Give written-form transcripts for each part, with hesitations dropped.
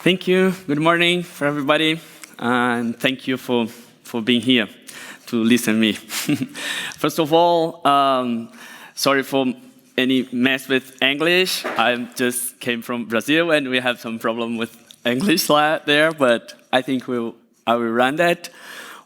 Thank you. Good morning for everybody. And thank you for being here to listen to me. First of all, sorry for any mess with English. I just came from Brazil and we have some problem with English there, but I think I will run that.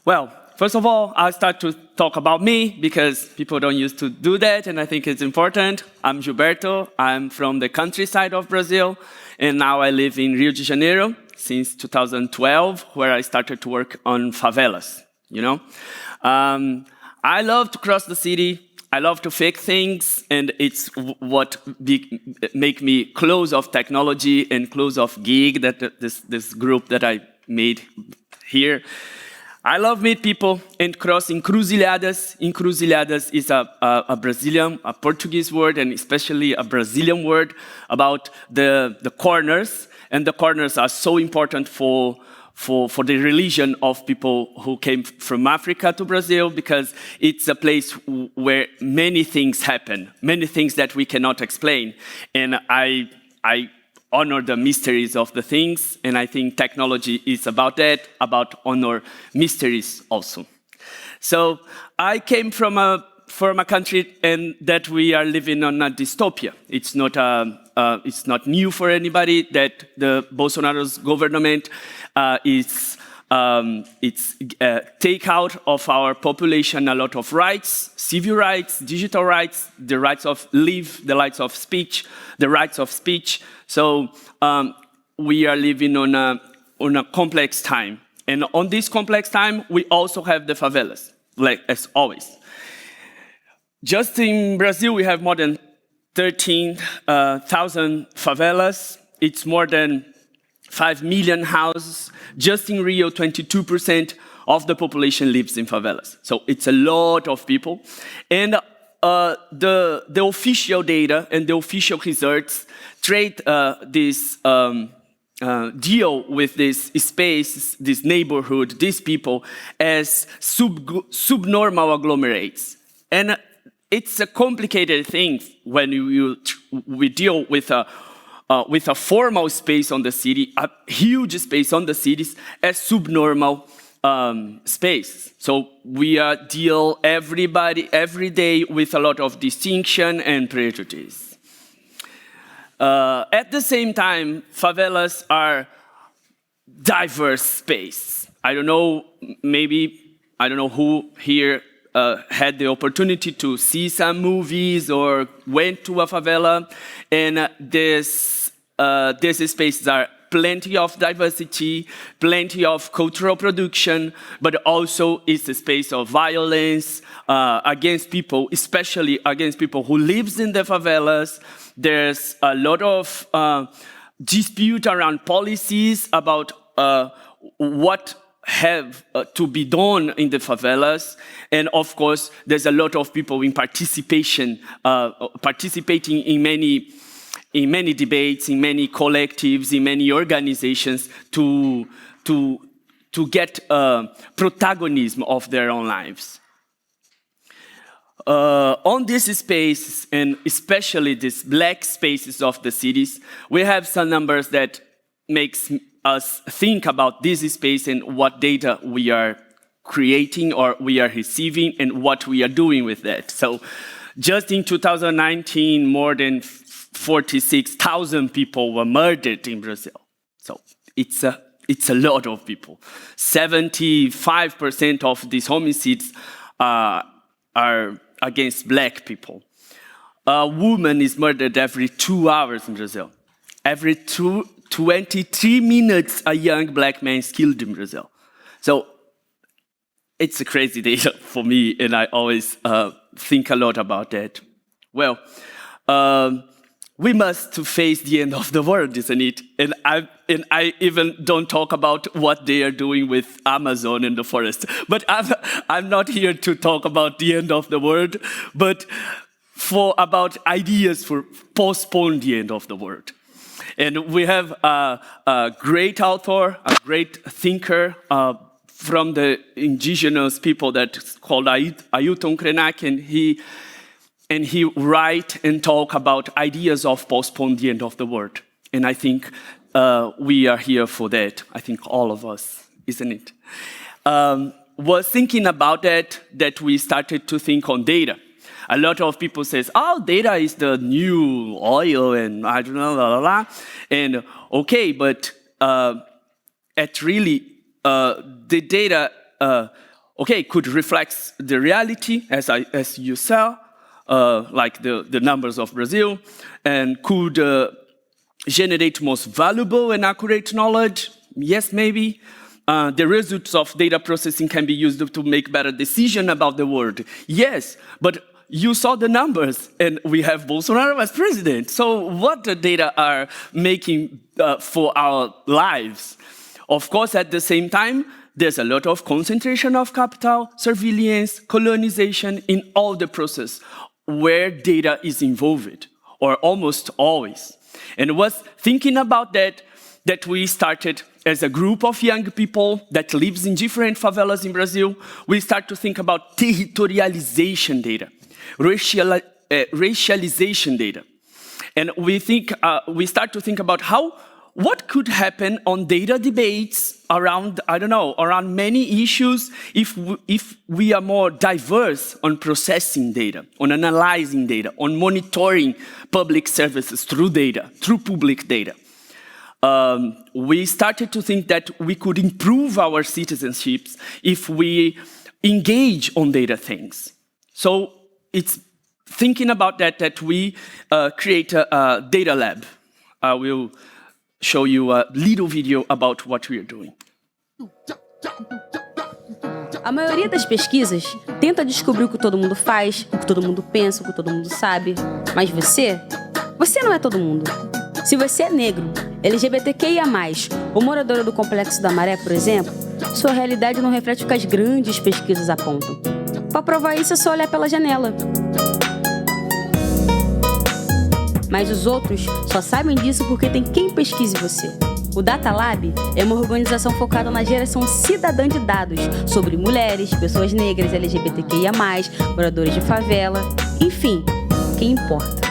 Well, first of all, I'll start to talk about me because people don't used to do that and I think it's important. I'm Gilberto. I'm from the countryside of Brazil and now I live in Rio de Janeiro since 2012 where I started to work on favelas, you know. I love to cross the city. I love to fake things, and it's what make me close of technology and close of gig, that this group that I made here. I love meet people and cross encruzilhadas. Encruzilhadas is a Brazilian, a Portuguese word, and especially a Brazilian word about the corners, and the corners are so important for the religion of people who came from Africa to Brazil, because it's a place where many things happen, many things that we cannot explain. And I honor the mysteries of the things, and I think technology is about that, about honor mysteries also. So I came from a country and that we are living on a dystopia. It's not new for anybody that the Bolsonaro's government take out of our population a lot of rights, civil rights, digital rights, the rights of live, the rights of speech, the rights of speech. So we are living on a complex time. And on this complex time, we also have the favelas, like as always. Just in Brazil, we have more than 13,000 favelas. It's more than 5 million houses. Just in Rio, 22% of the population lives in favelas. So it's a lot of people. And the official data and the official results trade this deal with this space, this neighborhood, these people as subnormal agglomerates. And it's a complicated thing when we deal with a formal space on the city, a huge space on the cities, as subnormal space. So we deal every day with a lot of distinction and prejudice. At the same time, favelas are diverse space. I don't know who here had the opportunity to see some movies or went to a favela, and these spaces are plenty of diversity, plenty of cultural production, but also it's a space of violence against people, especially against people who lives in the favelas. There's a lot of dispute around policies about what have to be done in the favelas, and of course there's a lot of people in participating in many debates, in many collectives, in many organizations to get protagonism of their own lives. On these spaces, and especially these black spaces of the cities, we have some numbers that makes us think about this space and what data we are creating or we are receiving and what we are doing with that. So just in 2019, more than 46,000 people were murdered in Brazil. So it's a lot of people. 75% of these homicides are against black people. A woman is murdered every 2 hours in Brazil. Every 23 minutes, a young black man is killed in Brazil. So it's a crazy data for me, and I always think a lot about that. Well, we must face the end of the world, isn't it? And I even don't talk about what they are doing with Amazon and the forest. But I'm not here to talk about the end of the world, but about ideas for postpone the end of the world. And we have a great author, a great thinker from the indigenous people that's called Ailton Krenak, and he write and talk about ideas of postpone the end of the world. And I think we are here for that. I think all of us, isn't it? Was thinking about that we started to think on data. A lot of people says, oh, data is the new oil and I don't know, blah, blah, blah. And okay, but the data, could reflect the reality as you saw, like the numbers of Brazil, and could generate most valuable and accurate knowledge. Yes, maybe. The results of data processing can be used to make better decisions about the world. Yes, but you saw the numbers, and we have Bolsonaro as president. So what the data are making for our lives? Of course, at the same time, there's a lot of concentration of capital, surveillance, colonization in all the process where data is involved, or almost always. And it was thinking about that we started as a group of young people that lives in different favelas in Brazil. We start to think about territorialization data, racialization data. And we start to think about what could happen on data debates around, around many issues if we are more diverse on processing data, on analyzing data, on monitoring public services through data, through public data. We started to think that we could improve our citizenships if we engage on data things. So it's thinking about that we create a data lab. I will show you a little video about what we are doing. A maioria das pesquisas tenta descobrir o que todo mundo faz, o que todo mundo pensa, o que todo mundo sabe. Mas você não é todo mundo. Se você é negro, LGBTQIA+, ou moradora do Complexo da Maré, por exemplo, sua realidade não reflete o que as grandes pesquisas apontam. Para provar isso é só olhar pela janela. Mas os outros só sabem disso porque tem quem pesquise você. O Data Lab é uma organização focada na geração cidadã de dados sobre mulheres, pessoas negras, LGBTQIA+, moradores de favela, enfim, quem importa.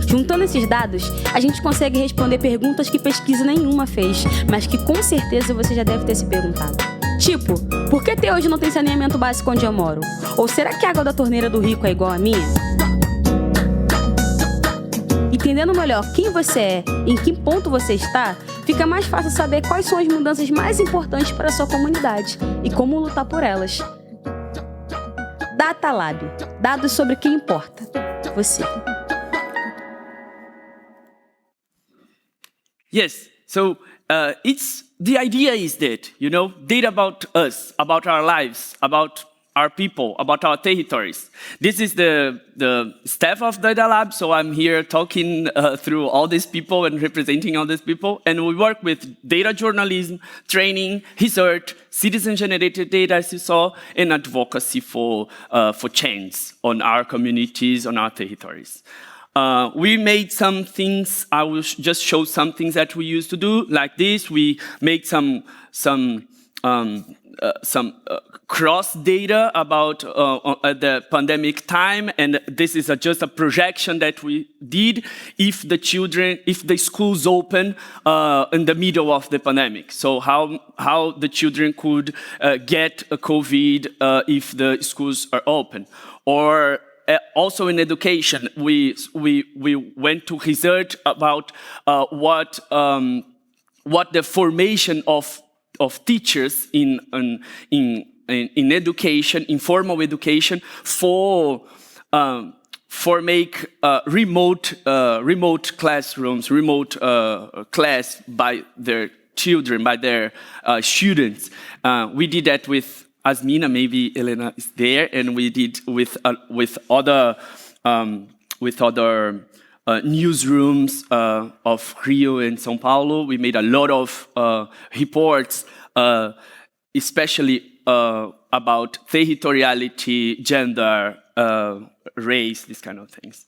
Juntando esses dados, a gente consegue responder perguntas que pesquisa nenhuma fez, mas que com certeza você já deve ter se perguntado. Tipo, por que até hoje não tem saneamento básico onde eu moro? Ou será que a água da torneira do rico é igual à minha? Entendendo melhor quem você é e em que ponto você está, fica mais fácil saber quais são as mudanças mais importantes para a sua comunidade e como lutar por elas. Data Lab. Dados sobre quem importa. Você. Yes, so the idea is that, data about us, about our lives, about our people, about our territories. This is the staff of Data Lab, so I'm here talking through all these people and representing all these people. And we work with data journalism, training, research, citizen-generated data, as you saw, and advocacy for change on our communities, on our territories. We made some things. I will just show some things that we used to do, like this. We made some cross data about at the pandemic time, and this is just a projection that we did if the schools open in the middle of the pandemic. So how the children could get a COVID if the schools are open, or also in education, we went to research about what the formation of teachers in education, in formal education, for make remote classrooms, remote class by their children, by their students. We did that with Asmina, maybe Elena is there, and we did with other newsrooms of Rio and São Paulo. We made a lot of reports, especially about territoriality, gender, race, these kind of things.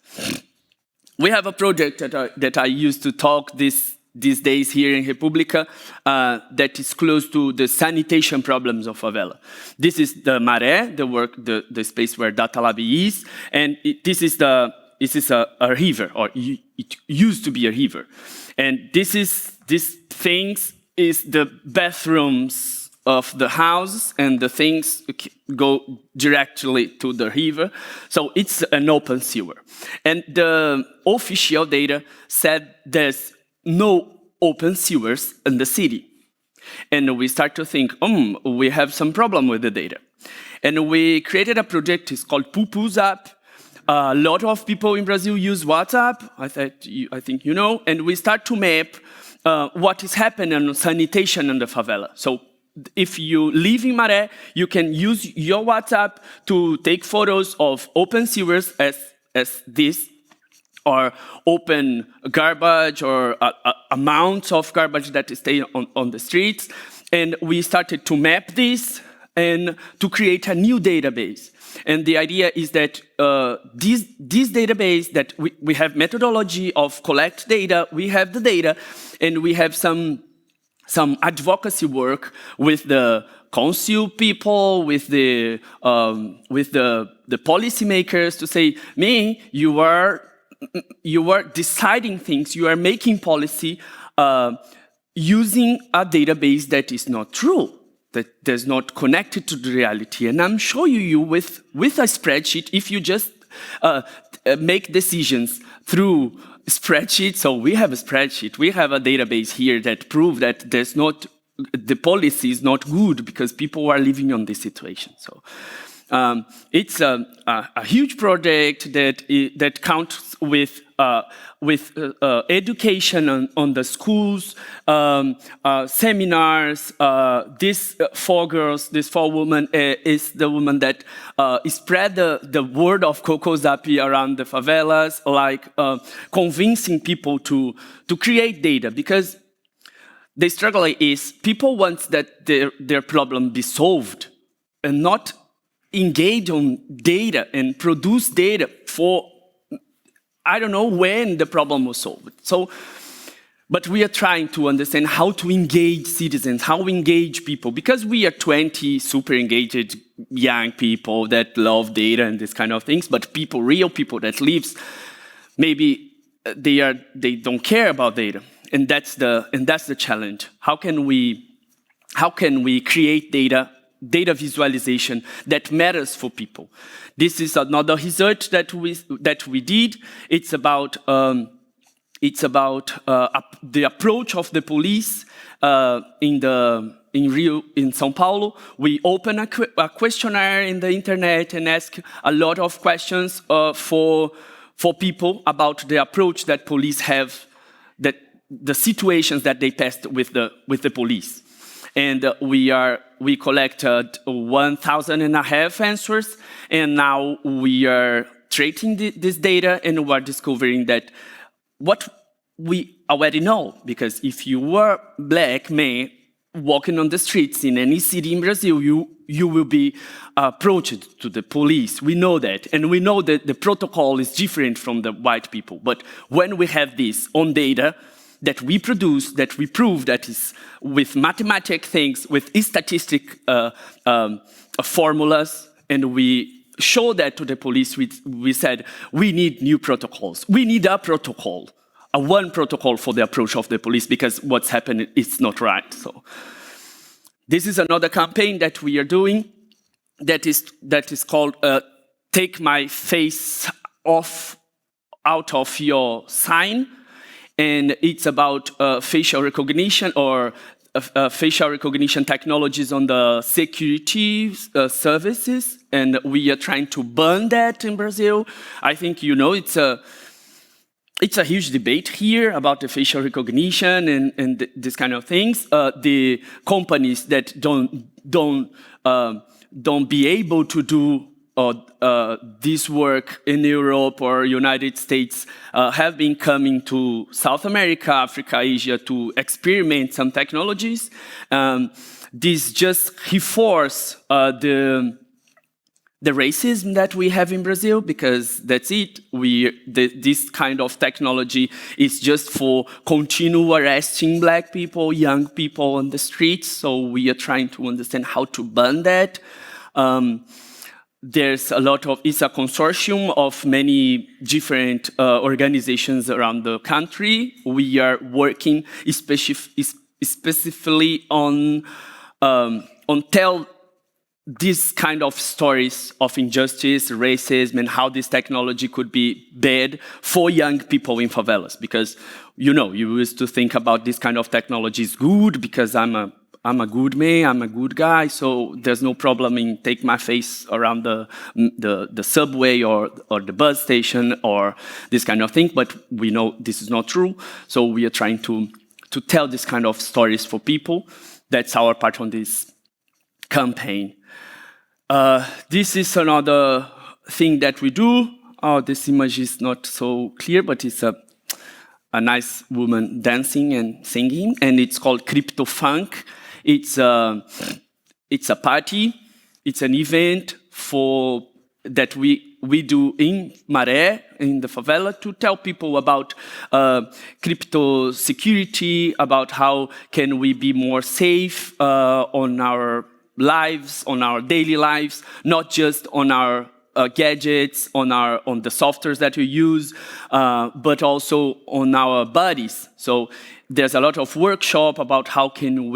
We have a project that I used to talk these days here in Republica that is close to the sanitation problems of favela. This is the Maré, the space where Data Lab is, and this is a river, or it used to be a river. And this things is the bathrooms of the house, and the things go directly to the river. So it's an open sewer. And the official data said there's no open sewers in the city. And we start to think, we have some problem with the data. And we created a project, it's called Publica. A lot of people in Brazil use WhatsApp, I think you know, and we start to map what is happening on sanitation in the favela. So if you live in Maré, you can use your WhatsApp to take photos of open sewers as this, or open garbage, or amounts of garbage that stay on the streets. And we started to map this and to create a new database. And the idea is that this database, that we have methodology of collect data, we have the data, and we have some advocacy work with the council people, with the policymakers to say, you are deciding things, you are making policy using a database that is not true, that is not connected to the reality. And I'm showing you with a spreadsheet, if you just make decisions through spreadsheets. So we have a spreadsheet, we have a database here that proves that the policy is not good because people are living on this situation. So it's a huge project that counts with education on the schools, seminars. These 4 girls, this 4 women, is the woman that spread the word of Coco Zapi around the favelas, like convincing people to create data, because the struggle is people want that their problem be solved and not engage on data and produce data for, I don't know when the problem was solved. So, but we are trying to understand how to engage citizens, how to engage people, because we are 20 super engaged young people that love data and this kind of things, but real people that lives, maybe they don't care about data, and that's the challenge. How can we create data visualization that matters for people? This is another research that we did. It's about the approach of the police in São Paulo. We open a questionnaire in the internet and ask a lot of questions for people about the approach that police have, that the situations that they passed with the police. And we collected 1,500 answers, and now we are treating this data, and we are discovering that what we already know, because if you were black man walking on the streets in any city in Brazil, you will be approached to the police. We know that, and we know that the protocol is different from the white people. But when we have this on data, that we produce, that we prove that is with mathematic things, with statistic formulas, and we show that to the police, we said, we need new protocols. We need a protocol, one protocol for the approach of the police, because what's happening is not right. So this is another campaign that we are doing that is called Take My Face Out of Your Sign. And it's about facial recognition or facial recognition technologies on the security services. And we are trying to ban that in Brazil. I think you know it's a huge debate here about the facial recognition and this kind of things. The companies that don't be able to do this work in Europe or United States have been coming to South America, Africa, Asia to experiment some technologies. This just reinforces the racism that we have in Brazil, because that's it. This kind of technology is just for continue arresting black people, young people on the streets. So we are trying to understand how to ban that. It's a consortium of many different organizations around the country. We are working specifically on tell this kind of stories of injustice, racism, and how this technology could be bad for young people in favelas. Because, you used to think about this kind of technology is good because I'm a good man, I'm a good guy, so there's no problem in take my face around the subway or the bus station or this kind of thing. But we know this is not true, so we are trying to tell this kind of stories for people. That's our part on this campaign. This is another thing that we do. Oh, this image is not so clear, but it's a nice woman dancing and singing, and it's called Crypto Funk. It's a party. It's an event that we do in Maré, in the favela, to tell people about crypto security, about how can we be more safe on our lives, on our daily lives, not just on our gadgets, on the softwares that we use, but also on our bodies. So there's a lot of workshop about how can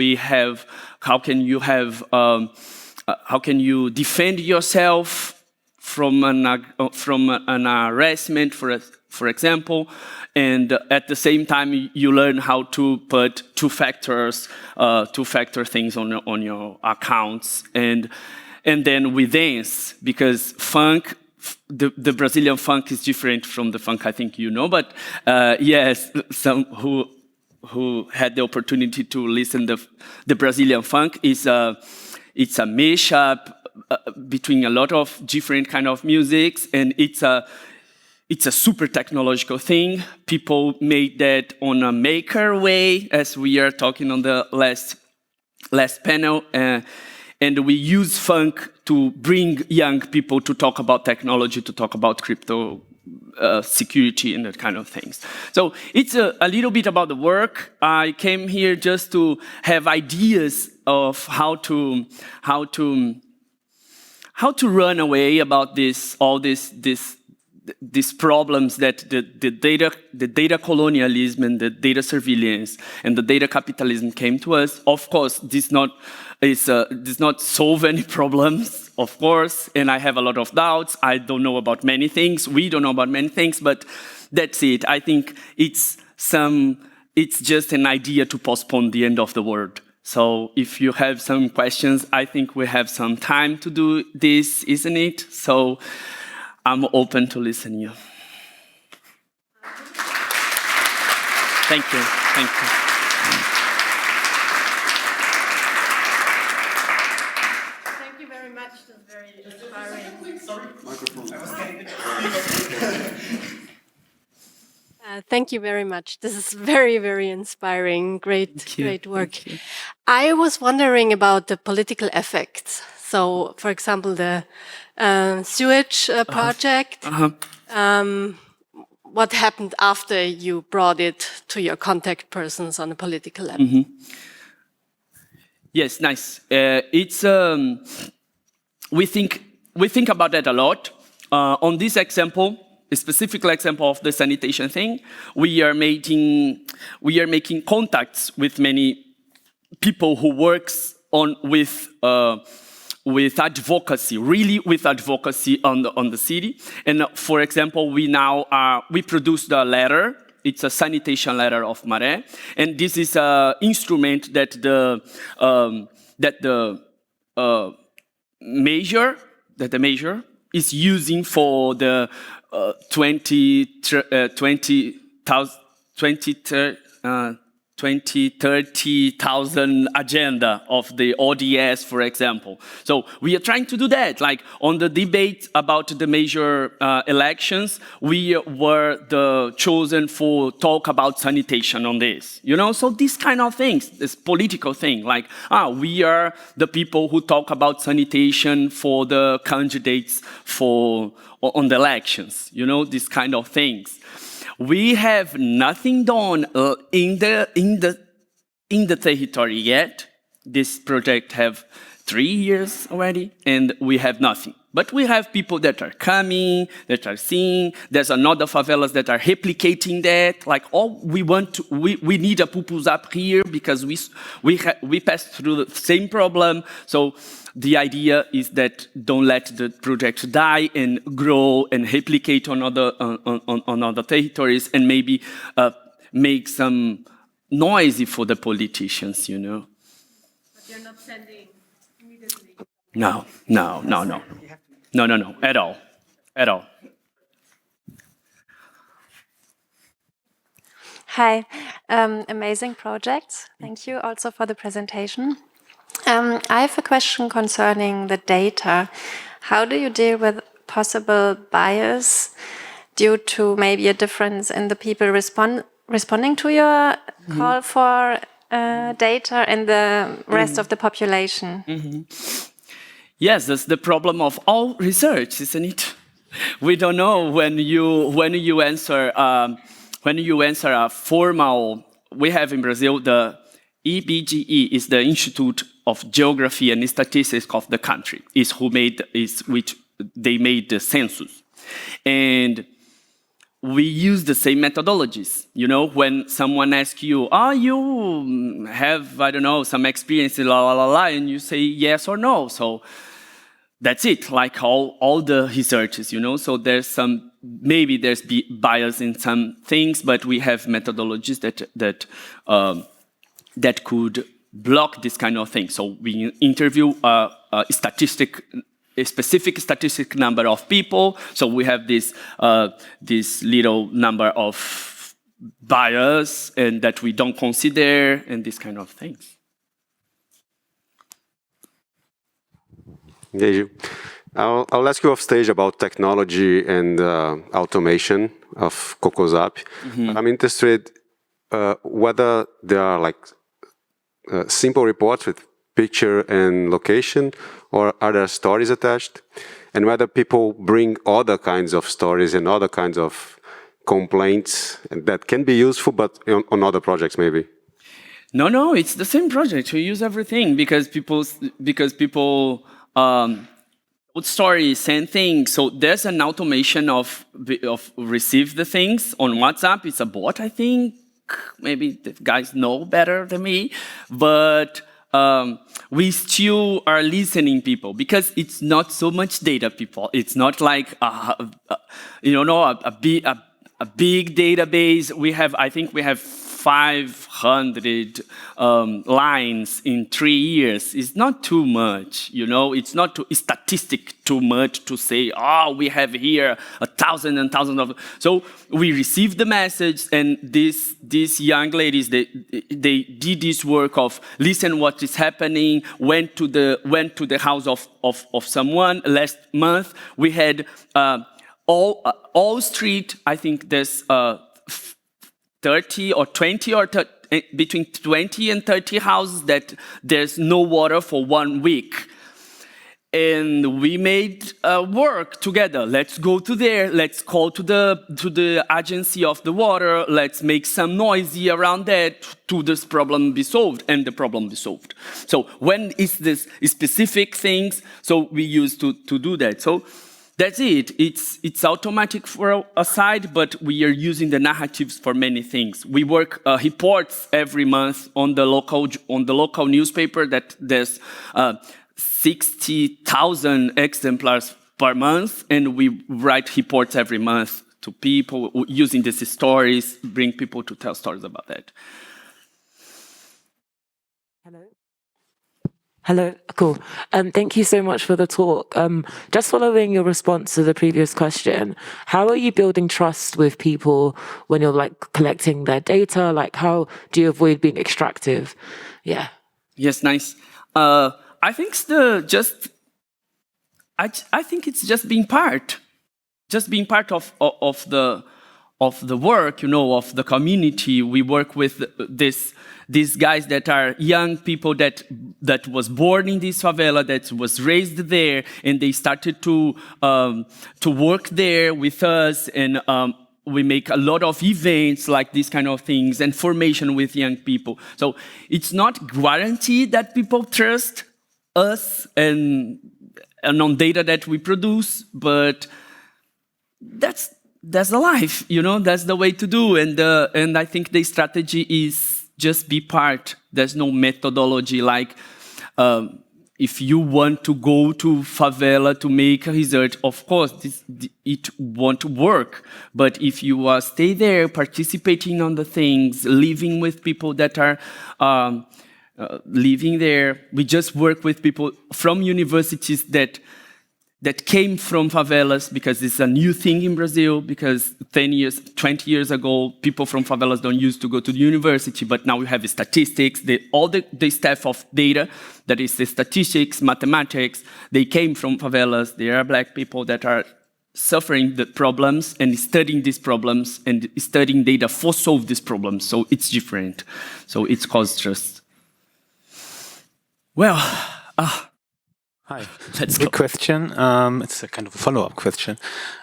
you defend yourself from an harassment, for example, and at the same time you learn how to put two-factor things on your accounts, and then we dance, because funk, the Brazilian funk is different from the funk I think you know, but yes, some who had the opportunity to listen the Brazilian funk it's a mashup between a lot of different kind of musics, and it's a super technological thing. People made that on a maker way, as we are talking on the last panel, and we use funk to bring young people to talk about technology, to talk about crypto security and that kind of things. So it's a little bit about the work. I came here just to have ideas of how to run away about all these problems that the data colonialism and the data surveillance and the data capitalism came to us. Of course, this does not solve any problems, of course, and I have a lot of doubts. I don't know about many things. We don't know about many things, but that's it. I think it's just an idea to postpone the end of the world. So if you have some questions, I think we have some time to do this, isn't it? So I'm open to listen to you. Thank you. Thank you. Thank you very much. That's very inspiring. Sorry, microphone. Thank you very much. This is very, very inspiring. Great work. I was wondering about the political effects. So, for example, the sewage project. What happened after you brought it to your contact persons on a political level? Mm-hmm. Yes, nice. We think about that a lot. On this example, a specific example of the sanitation thing, we are making contacts with many people who works with advocacy, really with advocacy on the city. And for example, we produced a letter. It's a sanitation letter of Maré, and this is an instrument that the major is using for the 2030,000 agenda of the ODS, for example. So we are trying to do that. Like on the debate about the major elections, we were the chosen for talk about sanitation on this. So these kind of things, this political thing, like we are the people who talk about sanitation for the candidates on the elections. These kind of things. We have nothing done in the territory yet. This project have 3 years already, and we have nothing. But we have people that are coming, that are seeing. There's another favelas that are replicating that. Like, all we need a Pupusap here because we pass through the same problem. So the idea is that don't let the project die and grow and replicate on other territories and maybe make some noisy for the politicians, you know. But you're not sending immediately. No, at all. Hi, amazing project. Thank you also for the presentation. I have a question concerning the data. How do you deal with possible bias due to maybe a difference in the people responding to your call for data and the rest of the population? Yes, that's the problem of all research, isn't it? We don't know when you answer a formal. We have in Brazil the IBGE is the Institute of Geography and Statistics of the country. Which they made the census, and we use the same methodologies. You know, when someone asks you, you have, I don't know, some experience, and you say yes or no. So that's it, like all the researches, you know. So maybe there's bias in some things, but we have methodologies that could block this kind of thing. So we interview a specific statistic number of people. So we have this little number of bias and that we don't consider and this kind of things. I'll ask you off stage about technology and automation of CocoZap. I'm interested whether there are like simple reports with picture and location, or are there stories attached? And whether people bring other kinds of stories and other kinds of complaints that can be useful, but on other projects maybe. No, it's the same project. We use everything because people put stories, send things. So there's an automation of receive the things on WhatsApp. It's a bot, I think. Maybe the guys know better than me, but we still are listening people because it's not so much data, people. It's not like a big database. I think we have 500 lines in 3 years. It's not too much, you know. It's not statistic too much to say, we have here 1,000 and thousands of. So we received the message, and these young ladies, they did this work of listen what is happening. Went to the house of someone last month. We had all street. I think there's 30 or 20 or between 20 and 30 houses that there's no water for 1 week. And we made work together. Let's go to there. Let's call to the agency of the water. Let's make some noisy around that to this problem be solved, and the problem be solved. So when is this specific things? So we used to do that. So that's it. It's automatic for a side, but we are using the narratives for many things. We work reports every month on the local newspaper that there's 60,000 exemplars per month, and we write reports every month to people using these stories, bring people to tell stories about that. Hello, cool. Thank you so much for the talk. Just following your response to the previous question, how are you building trust with people when you're like collecting their data? Like, how do you avoid being extractive? Yeah. Yes, nice. I think it's just being part of the work, you know, of the community. We work with these guys that are young people that was born in this favela, that was raised there, and they started to work there with us, and we make a lot of events like these kind of things and formation with young people. So it's not guaranteed that people trust us and on data that we produce, but that's the life, that's the way to do. And I think the strategy is just be part. There's no methodology like if you want to go to favela to make a research, of course, it won't work. But if you stay there, participating on the things, living with people that are living there, we just work with people from universities that came from favelas, because it's a new thing in Brazil, because 10 years, 20 years ago, people from favelas don't used to go to the university, but now we have statistics, all the staff of data, that is the statistics, mathematics, they came from favelas. They are Black people that are suffering the problems and studying these problems and studying data for solve these problems. So it's different. So it's cause trust. Well, Hi. Let's Big go. question. It's a kind of a follow-up question.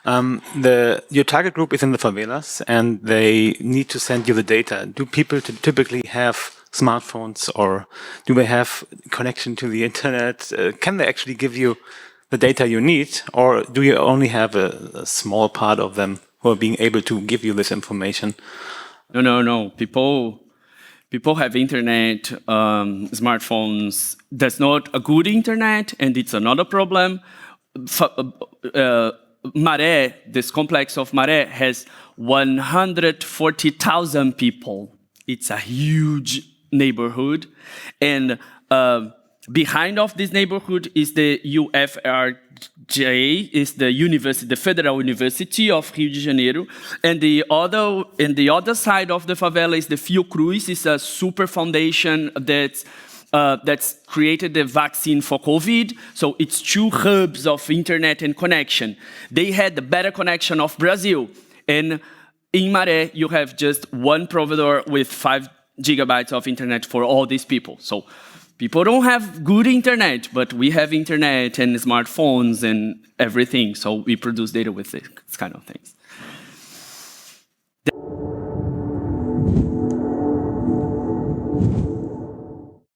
Your target group is in the favelas, and they need to send you the data. Do people typically have smartphones, or do they have connection to the internet? Can they actually give you the data you need, or do you only have a small part of them who are being able to give you this information? No. People have internet, smartphones. There's not a good internet, and it's another problem. Maré, this complex of Maré, has 140,000 people. It's a huge neighborhood. And behind of this neighborhood is the UFRJ, is the university, the Federal University of Rio de Janeiro. And the other side of the favela is the Fiocruz. It's a super foundation that's created the vaccine for COVID. So it's two hubs of internet and connection. They had the better connection of Brazil. And in Maré, you have just one provider with 5 gigabytes of internet for all these people. So people don't have good internet, but we have internet and smartphones and everything. So we produce data with this kind of things.